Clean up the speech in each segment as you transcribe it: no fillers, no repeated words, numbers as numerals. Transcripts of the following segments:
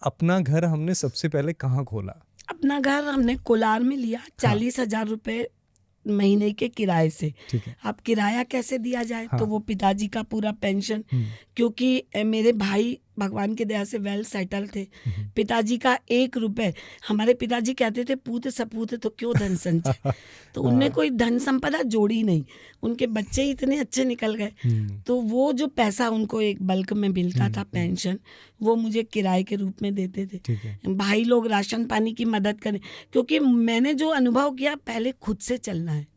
अपना घर हमने सबसे पहले कहाँ खोला? अपना घर हमने कोलार में लिया, 40,000 रुपए महीने के किराए से। ठीक है। अब किराया कैसे दिया जाए, हाँ। तो वो पिताजी का पूरा पेंशन, क्योंकि मेरे भाई भगवान की दया से वेल सेटल थे। पिताजी का 1 रुपए, हमारे पिताजी कहते थे पूत सपूत तो क्यों धन संचय। तो उनने कोई धन संपदा जोड़ी नहीं, उनके बच्चे ही इतने अच्छे निकल गए। तो वो जो पैसा उनको एक बल्क में मिलता था पेंशन, वो मुझे किराए के रूप में देते थे। ठीक है। भाई लोग राशन पानी की मदद करें, क्योंकि मैंने जो अनुभव किया, पहले खुद से चलना है।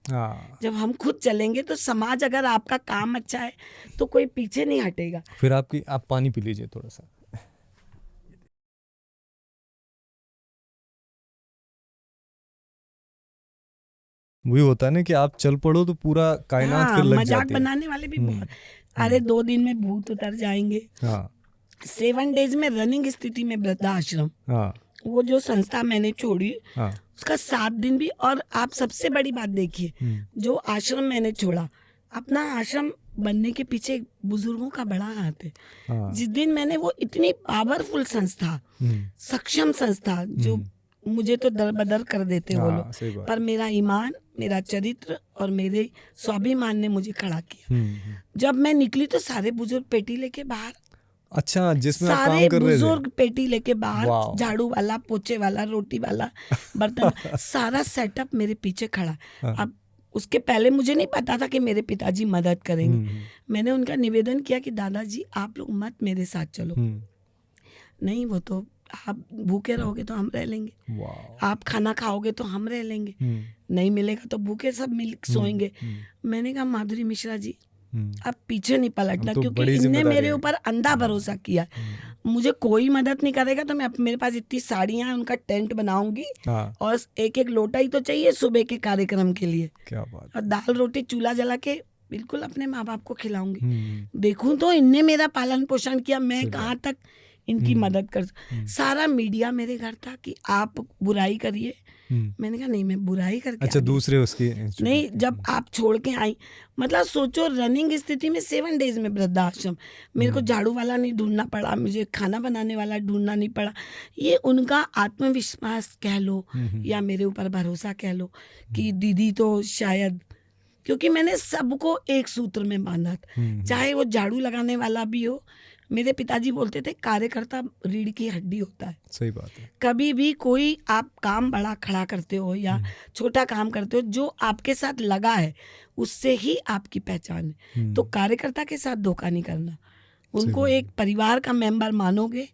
जब हम खुद चलेंगे तो समाज, अगर आपका काम अच्छा है तो कोई पीछे नहीं हटेगा। फिर आप पानी पी लीजिए थोड़ा सा। वही होता है ना कि आप चल पड़ो तो पूरा कायनात फिर लग मजाक जाती है। बनाने वाले भी बहुत, अरे 2 दिन में भूत उतर जाएंगे। 7 डेज में रनिंग स्थिति में वृद्धाश्रम, वो जो संस्था मैंने छोड़ी, उसका 7 दिन भी। और आप सबसे बड़ी बात देखिए, जो आश्रम मैंने छोड़ा, अपना आश्रम बनने के पीछे बुजुर्गों का बड़ा हाथ है। जिस दिन मैंने वो इतनी पावरफुल संस्था, सक्षम संस्था, जो मुझे तो दरबदर कर देते वो लोग, पर मेरा ईमान, मेरा चरित्र और मेरे स्वाभिमान ने मुझे खड़ा किया। जब मैं निकली तो सारे बुजुर्ग पेटी लेके बाहर, अच्छा, जिसमें आप सारे काम कर रहे थे, बुजुर्ग पेटी लेके बाहर, झाड़ू वाला, पोछे वाला, रोटी वाला, बर्तन सारा सेटअप मेरे पीछे खड़ा। अब उसके पहले मुझे नहीं पता था कि मेरे पिताजी मदद करेंगे। मैंने उनका निवेदन किया कि दादाजी आप लोग मत मेरे साथ चलो। नहीं, वो तो आप भूखे रहोगे तो हम रह लेंगे, आप खाना खाओगे तो हम रह लेंगे, नहीं मिलेगा तो भूखे सब मिल सोएंगे। मैंने कहा माधुरी मिश्रा जी, अब पीछे नहीं पलटना, क्योंकि इनने मेरे ऊपर अंधा भरोसा किया। मुझे कोई मदद नहीं करेगा तो मैं, मेरे पास इतनी साड़ियां हैं, उनका टेंट बनाऊंगी, और एक एक लोटा ही तो चाहिए सुबह के कार्यक्रम के लिए। क्या बात। और दाल रोटी चूल्हा जला के बिल्कुल अपने माँ बाप को खिलाऊंगी। देखूं तो इनने मेरा पालन पोषण किया, मैं कहाँ तक इनकी मदद कर। सारा मीडिया मेरे घर था कि आप बुराई करिए। मैंने कहा नहीं, मैं बुराई करके, अच्छा, दूसरे उसकी नहीं। जब आप छोड़ के आई, मतलब सोचो, रनिंग स्थिति में 7 डेज में वृद्धाश्रम, मेरे को झाड़ू वाला नहीं ढूंढना पड़ा, मुझे खाना बनाने वाला ढूंढना नहीं पड़ा। ये उनका आत्मविश्वास कह लो या मेरे ऊपर भरोसा कह लो कि दीदी तो शायद, क्योंकि मैंने सबको एक सूत्र में बांधा था, चाहे वो झाड़ू लगाने वाला भी हो। मेरे पिताजी बोलते थे कार्यकर्ता रीढ़ की हड्डी होता है। सही बात है। कभी भी कोई आप काम बड़ा खड़ा करते हो या छोटा काम करते हो, जो आपके साथ लगा है उससे ही आपकी पहचान है। तो कार्यकर्ता के साथ धोखा नहीं करना, उनको एक परिवार का मेंबर मानोगे।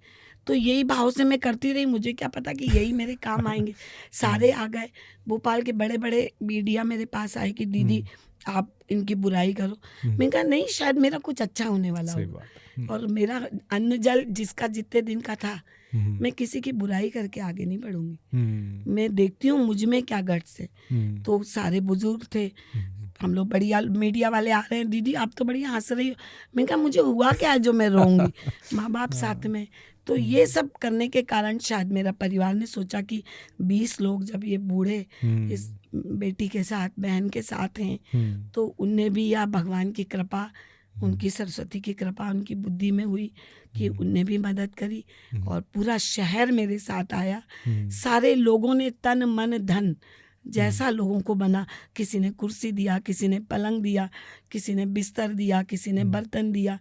तो यही भाव से मैं करती रही, मुझे क्या पता कि यही मेरे काम आएंगे। सारे आ गए, भोपाल के बड़े बड़े मीडिया मेरे पास आए कि दीदी आप इनकी बुराई करो। मैंने कहा नहीं, शायद मेरा कुछ अच्छा होने वाला हो। और मेरा अन्न जल जिसका जितने दिन का था, मैं किसी की बुराई करके आगे नहीं बढ़ूंगी। मैं देखती हूँ मुझ में क्या गट्स है। तो सारे बुजुर्ग थे, हम लोग बढ़िया, मीडिया वाले आ रहे हैं, दीदी आप तो बढ़िया हंस रही हो। मैंने कहा मुझे हुआ क्या जो मैं रोऊंगी, माँ बाप साथ में। तो ये सब करने के कारण शायद मेरा परिवार ने सोचा कि 20 लोग जब ये बूढ़े इस बेटी के साथ, बहन के साथ हैं, तो उनने भी, या भगवान की कृपा, उनकी सरस्वती की कृपा उनकी बुद्धि में हुई कि उनने भी मदद करी। और पूरा शहर मेरे साथ आया, सारे लोगों ने तन मन धन जैसा लोगों को बना, किसी ने कुर्सी दिया, किसी ने पलंग दिया, किसी ने बिस्तर दिया, किसी ने बर्तन दिया।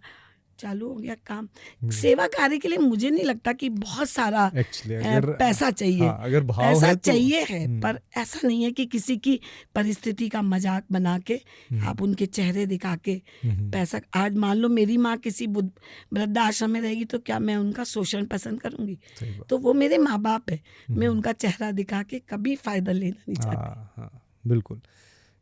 चालू हो गया काम। सेवा कार्य के लिए मुझे नहीं लगता कि बहुत सारा पैसा चाहिए। अगर भाव पैसा है तो चाहिए है, पर ऐसा नहीं है कि किसी की परिस्थिति का मजाक बना के आप उनके चेहरे दिखा के पैसा। आज मान लो मेरी माँ किसी वृद्धाश्रम में रहेगी तो क्या मैं उनका शोषण पसंद करूंगी? तो वो मेरे माँ बाप है, मैं उनका चेहरा दिखा के कभी फायदा लेना नहीं चाहती। बिल्कुल,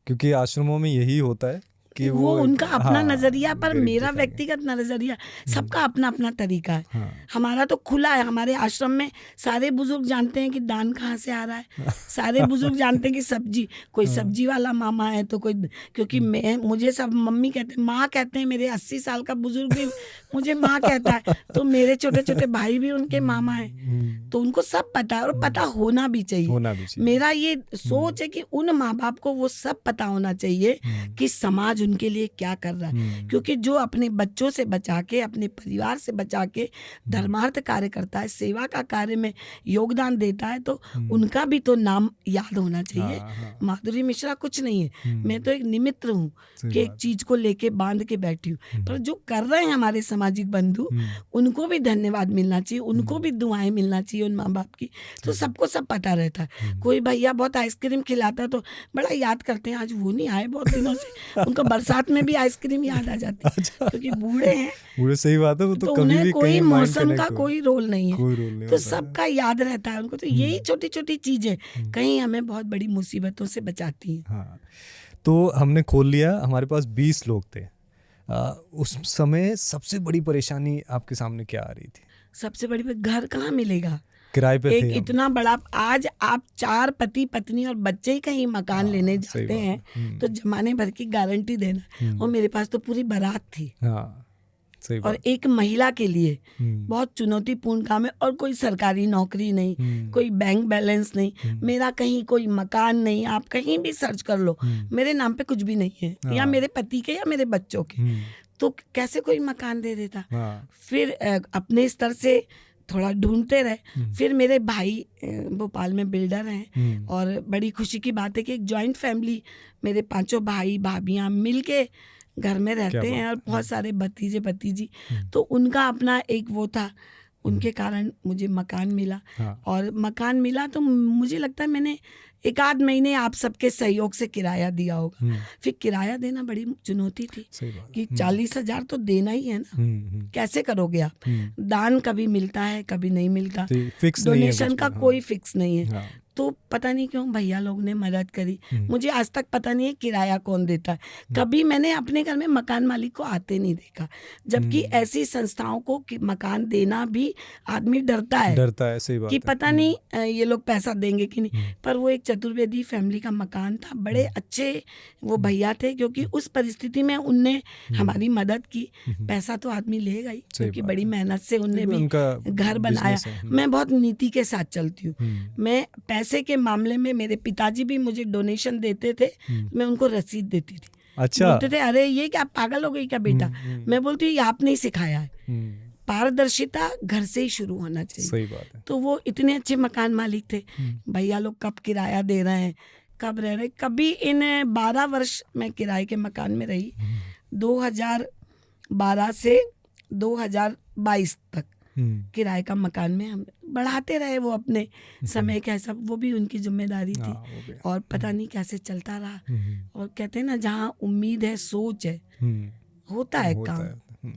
क्योंकि आश्रमों में यही होता है कि वो उनका अपना नजरिया, पर मेरा व्यक्तिगत नजरिया, सबका अपना अपना तरीका है। हमारा तो खुला है। हमारे आश्रम में सारे बुजुर्ग जानते हैं कि दान कहाँ से आ रहा है, सारे बुजुर्ग जानते हैं कि सब्जी, कोई सब्जी वाला मामा है तो कोई, क्योंकि मुझे सब मम्मी कहते हैं, माँ कहते हैं। मेरे 80 साल का बुजुर्ग भी मुझे माँ कहता है, तो मेरे छोटे छोटे भाई भी उनके मामा है। तो उनको सब पता है, और पता होना भी चाहिए। मेरा ये सोच है कि उन माँ बाप को वो सब पता होना चाहिए कि समाज उनके लिए क्या कर रहा है, क्योंकि जो अपने बच्चों से बचा के, अपने परिवार से बचा के धर्मार्थ कार्य करता है, सेवा का कार्य में योगदान देता है, तो उनका भी तो नाम याद होना चाहिए। माधुरी मिश्रा कुछ नहीं है, मैं तो एक निमित्त हूँ कि एक चीज को लेके बांध के बैठी हूँ, पर जो कर रहे हैं हमारे सामाजिक बंधु, उनको भी धन्यवाद मिलना चाहिए, उनको भी दुआएं मिलना चाहिए उन माँ बाप की। तो सबको सब पता रहता है। कोई भैया बहुत आइसक्रीम खिलाता है तो बड़ा याद करते हैं, आज वो नहीं आए बहुत दिनों से, उनको बरसात में भी आइसक्रीम याद आ जाती है, क्योंकि बूढ़े हैं। बूढ़े, सही बात है, वो तो कभी उन्हें भी कोई कहीं मौसम का कोई रोल नहीं है, तो होता सबका याद रहता है उनको। तो यही छोटी छोटी चीजें कहीं हमें बहुत बड़ी मुसीबतों से बचाती हैं। हाँ, तो हमने खोल लिया, हमारे पास 20 लोग थे। उस समय सबसे बड़ी परेशानी आपके सामने क्या आ रही थी? सबसे बड़ी बात, घर कहाँ मिलेगा? किराए पे एक थे हम। इतना बड़ा, आज आप 4 पति पत्नी और बच्चे ही कहीं मकान लेने सही जाते बात हैं है। तो जमाने भर की गारंटी देना, और मेरे पास तो पूरी बारात थी, हाँ, सही और बात। एक महिला के लिए हम्म, बहुत चुनौतीपूर्ण काम है। और कोई सरकारी नौकरी नहीं, कोई बैंक बैलेंस नहीं, मेरा कहीं कोई मकान नहीं, आप कहीं भी सर्च कर लो, मेरे नाम पे कुछ भी नहीं है, या मेरे पति के या मेरे बच्चों के, तो कैसे कोई मकान दे देता? हाँ, फिर अपने स्तर से थोड़ा ढूंढते रहे। फिर मेरे भाई भोपाल में बिल्डर हैं, और बड़ी खुशी की बात है कि एक जॉइंट फैमिली, मेरे 5 भाई भाभियाँ मिल के घर में रहते हैं, और बहुत सारे भतीजे भतीजी, तो उनका अपना एक वो था, उनके कारण मुझे मकान मिला। और मकान मिला तो मुझे लगता है मैंने 1 आध महीने आप सबके सहयोग से किराया दिया होगा। फिर किराया देना बड़ी चुनौती थी, कि 40,000 तो देना ही है ना, कैसे करोगे आप? दान कभी मिलता है, कभी नहीं मिलता, डोनेशन का कोई फिक्स नहीं है। तो पता नहीं क्यों भैया लोग ने मदद करी, मुझे आज तक पता नहीं है किराया कौन देता है। कभी मैंने अपने घर में मकान मालिक को आते नहीं देखा, जबकि ऐसी संस्थाओं को मकान देना भी आदमी डरता है, सही बात कि पता नहीं ये लोग पैसा देंगे कि नहीं। पर वो एक चतुर्वेदी फैमिली का मकान था, बड़े अच्छे वो भैया थे, क्योंकि उस परिस्थिति में उनने हमारी मदद की। पैसा तो आदमी लेगा ही, क्योंकि बड़ी मेहनत से उनने भी घर बनाया। मैं बहुत नीति के साथ चलती हूँ। मैं पैसे के मामले में, मेरे पिताजी भी मुझे डोनेशन देते थे, मैं उनको रसीद देती थी। अच्छा, बोलते थे अरे ये क्या पागल हो गई क्या बेटा? मैं बोलती हूँ ये आपने ही सिखाया है, पारदर्शिता घर से ही शुरू होना चाहिए। सही बात है। तो वो इतने अच्छे मकान मालिक थे, भैया लोग कब किराया दे रहे हैं, कब रह रहे। कभी इन 12 वर्ष मैं किराए के मकान में रही, 2012 से 2022 तक किराए का मकान में हम बढ़ाते रहे। वो अपने समय का सब, वो भी उनकी जिम्मेदारी थी, और पता नहीं कैसे चलता रहा। और कहते हैं ना, जहाँ उम्मीद है सोच है, होता है काम।